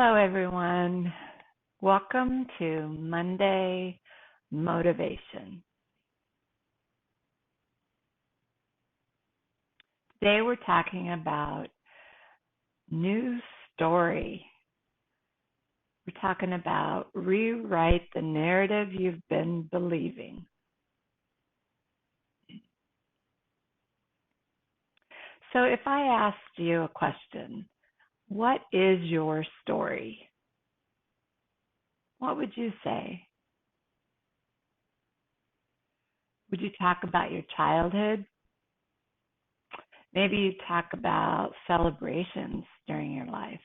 Hello, everyone. Welcome to Monday Motivation. Today we're talking about new story. We're talking about rewrite the narrative you've been believing. So if I asked you a question, what is your story? What would you say? Would you talk about your childhood? Maybe you talk about celebrations during your life.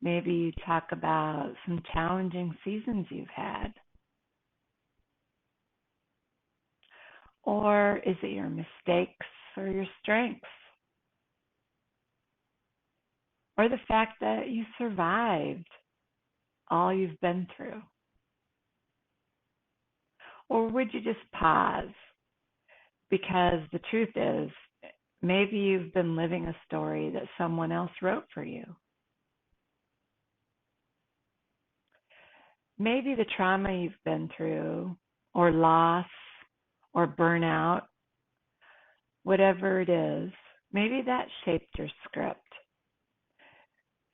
Maybe you talk about some challenging seasons you've had. Or is it your mistakes or your strengths? Or the fact that you survived all you've been through? Or would you just pause? Because the truth is, maybe you've been living a story that someone else wrote for you. Maybe the trauma you've been through, or loss, or burnout, whatever it is, maybe that shaped your script.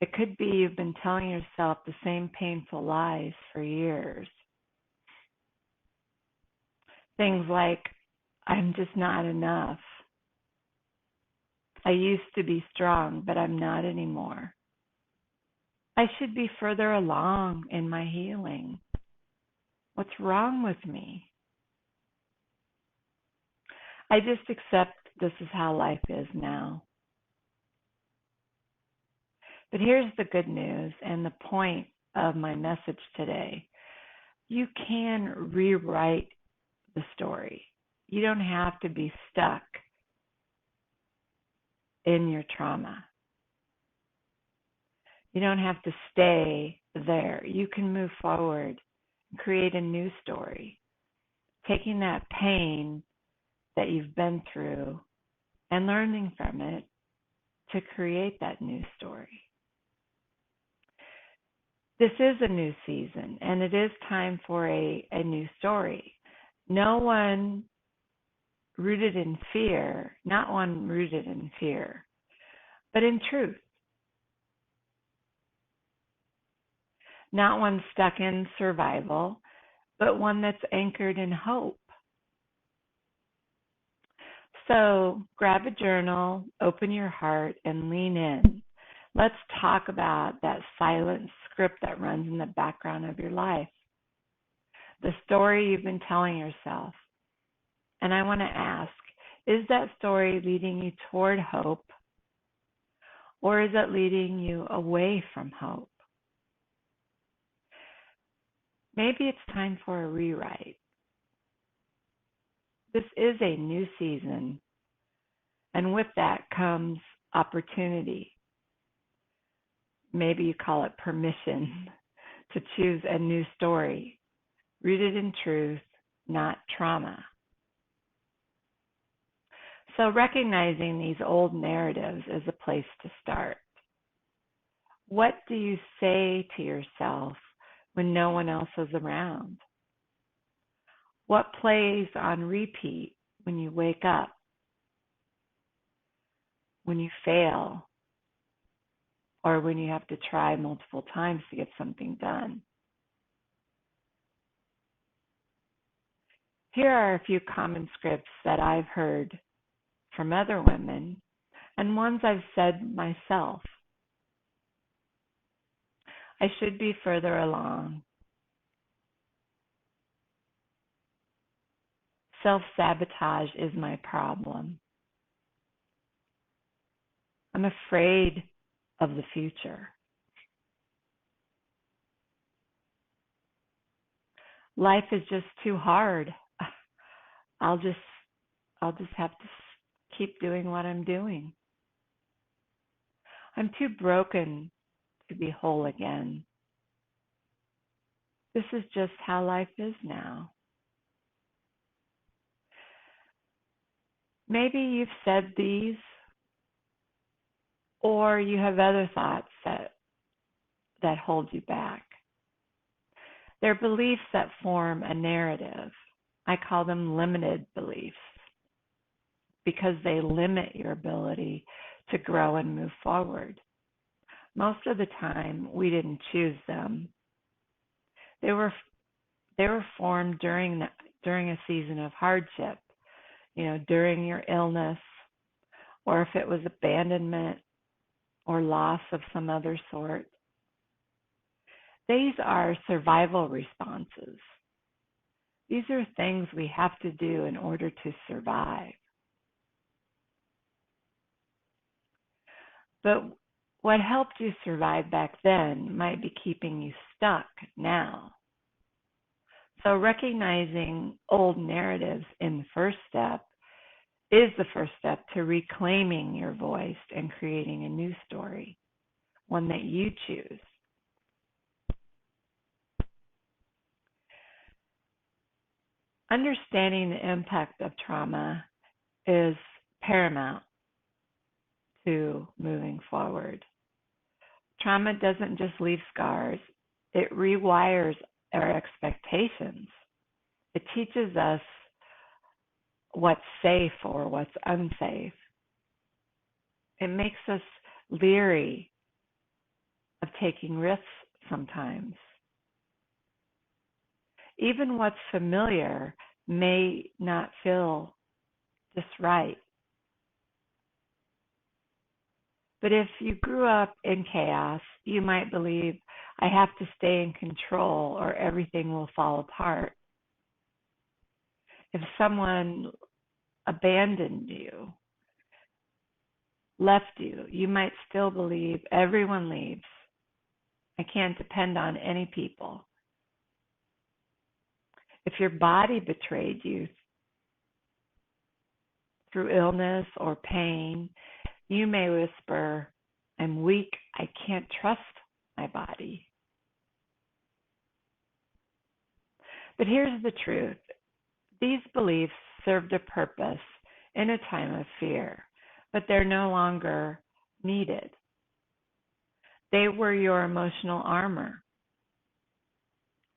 It could be you've been telling yourself the same painful lies for years. Things like, I'm just not enough. I used to be strong, but I'm not anymore. I should be further along in my healing. What's wrong with me? I just accept this is how life is now. But here's the good news and the point of my message today. You can rewrite the story. You don't have to be stuck in your trauma. You don't have to stay there. You can move forward and create a new story, taking that pain that you've been through and learning from it to create that new story. This is a new season, and it is time for a new story. Not one rooted in fear, but in truth. Not one stuck in survival, but one that's anchored in hope. So grab a journal, open your heart, and lean in. Let's talk about that silent script that runs in the background of your life, the story you've been telling yourself. And I want to ask, is that story leading you toward hope, or is it leading you away from hope? Maybe it's time for a rewrite. This is a new season, and with that comes opportunity. Maybe you call it permission to choose a new story, rooted in truth, not trauma. So recognizing these old narratives is a place to start. What do you say to yourself when no one else is around? What plays on repeat when you wake up, when you fail, or when you have to try multiple times to get something done? Here are a few common scripts that I've heard from other women and ones I've said myself. I should be further along. Self-sabotage is my problem. I'm afraid of the future. Life is just too hard. I'll just have to keep doing what I'm doing. I'm too broken to be whole again. This is just how life is now. Maybe you've said these, or you have other thoughts that hold you back. They're beliefs that form a narrative. I call them limited beliefs because they limit your ability to grow and move forward. Most of the time, we didn't choose them. They were formed during a season of hardship, during your illness, or if it was abandonment or loss of some other sort. These are survival responses. These are things we have to do in order to survive. But what helped you survive back then might be keeping you stuck now. So recognizing old narratives in the first step is the first step to reclaiming your voice and creating a new story, one that you choose. Understanding the impact of trauma is paramount to moving forward. Trauma doesn't just leave scars, it rewires our expectations. It teaches us what's safe or what's unsafe. It makes us leery of taking risks sometimes. Even what's familiar may not feel just right. But if you grew up in chaos, you might believe, I have to stay in control or everything will fall apart. If someone abandoned you, left you, you might still believe everyone leaves. I can't depend on any people. If your body betrayed you through illness or pain, you may whisper, I'm weak, I can't trust my body. But here's the truth. These beliefs served a purpose in a time of fear, but they're no longer needed. They were your emotional armor,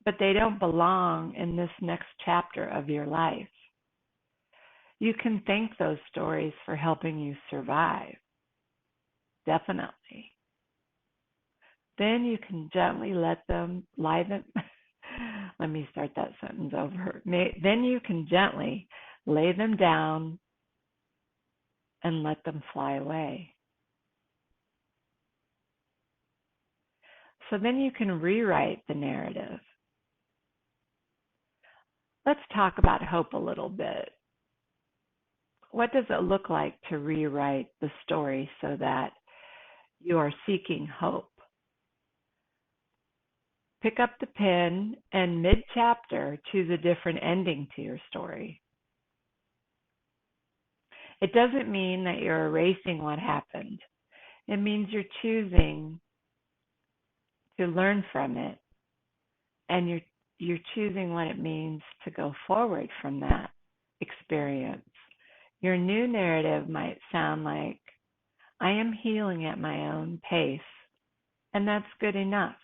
but they don't belong in this next chapter of your life. You can thank those stories for helping you survive. Definitely. Then you can gently let them let me start that sentence over. Then you can gently lay them down and let them fly away. So then you can rewrite the narrative. Let's talk about hope a little bit. What does it look like to rewrite the story so that you are seeking hope? Pick up the pen and mid-chapter choose a different ending to your story. It doesn't mean that you're erasing what happened. It means you're choosing to learn from it, and you're choosing what it means to go forward from that experience. Your new narrative might sound like, I am healing at my own pace, and that's good enough.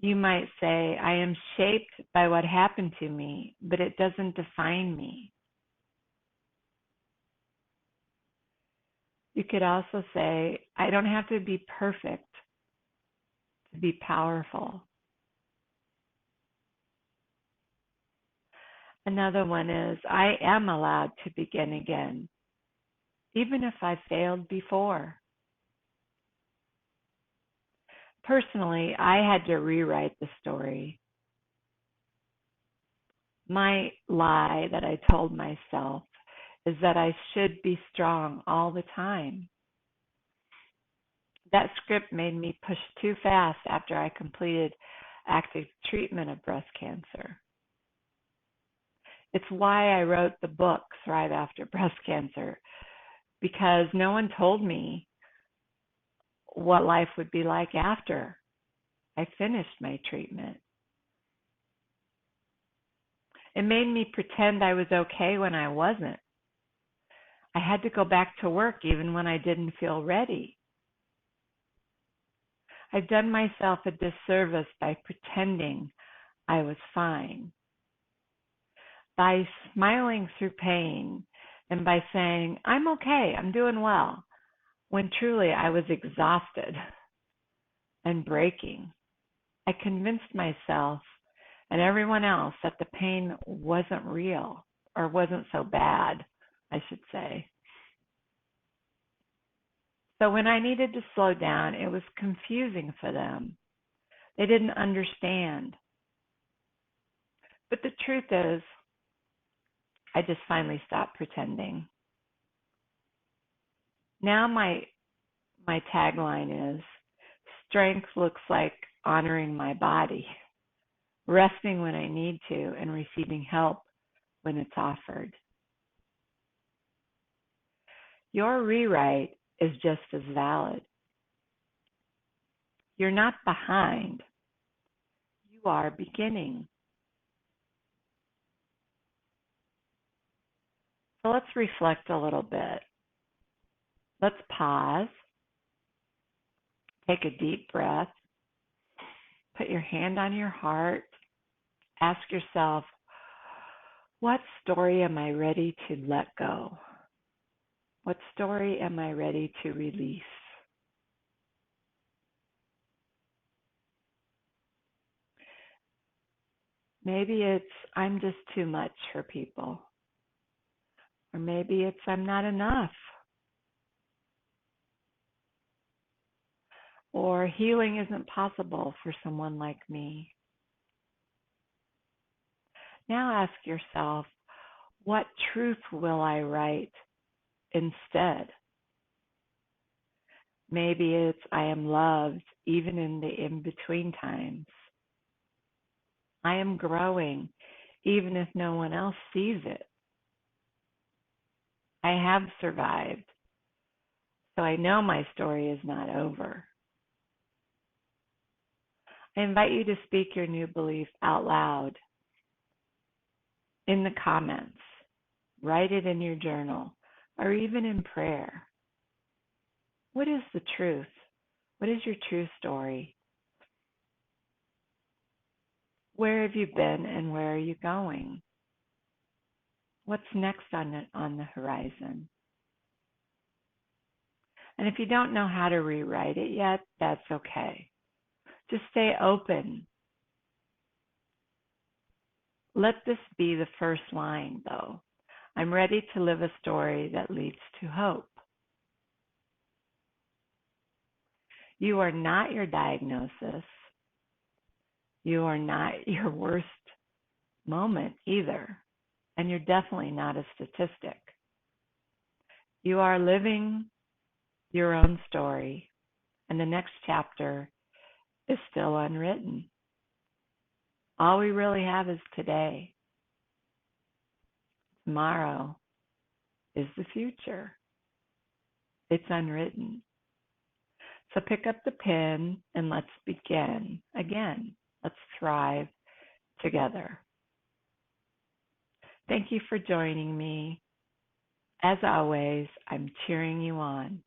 You might say, I am shaped by what happened to me, but it doesn't define me. You could also say, I don't have to be perfect to be powerful. Another one is, I am allowed to begin again, even if I failed before. Personally, I had to rewrite the story. My lie that I told myself is that I should be strong all the time. That script made me push too fast after I completed active treatment of breast cancer. It's why I wrote the book Thrive After Breast Cancer, because no one told me what life would be like after I finished my treatment. It made me pretend I was okay when I wasn't. I had to go back to work even when I didn't feel ready. I've done myself a disservice by pretending I was fine, by smiling through pain, and by saying, I'm okay, I'm doing well, when truly I was exhausted and breaking. I convinced myself and everyone else that the pain wasn't real or wasn't so bad, I should say. So when I needed to slow down, it was confusing for them. They didn't understand. But the truth is, I just finally stopped pretending. Now my tagline is strength looks like honoring my body, resting when I need to, and receiving help when it's offered. Your rewrite is just as valid. You're not behind. You are beginning. So let's reflect a little bit. Let's pause, take a deep breath, put your hand on your heart, ask yourself, what story am I ready to let go? What story am I ready to release? Maybe it's I'm just too much for people. Or maybe it's I'm not enough. Or healing isn't possible for someone like me. Now ask yourself, what truth will I write instead? Maybe it's I am loved even in the in-between times. I am growing even if no one else sees it. I have survived, so I know my story is not over. I invite you to speak your new belief out loud in the comments, write it in your journal, or even in prayer. What is the truth? What is your true story? Where have you been and where are you going? What's next on the horizon? And if you don't know how to rewrite it yet, that's okay. Just stay open. Let this be the first line, though. I'm ready to live a story that leads to hope. You are not your diagnosis. You are not your worst moment either. And you're definitely not a statistic. You are living your own story, and the next chapter is still unwritten. All we really have is today. Tomorrow is the future. It's unwritten. So pick up the pen and let's begin again. Let's thrive together. Thank you for joining me. As always, I'm cheering you on.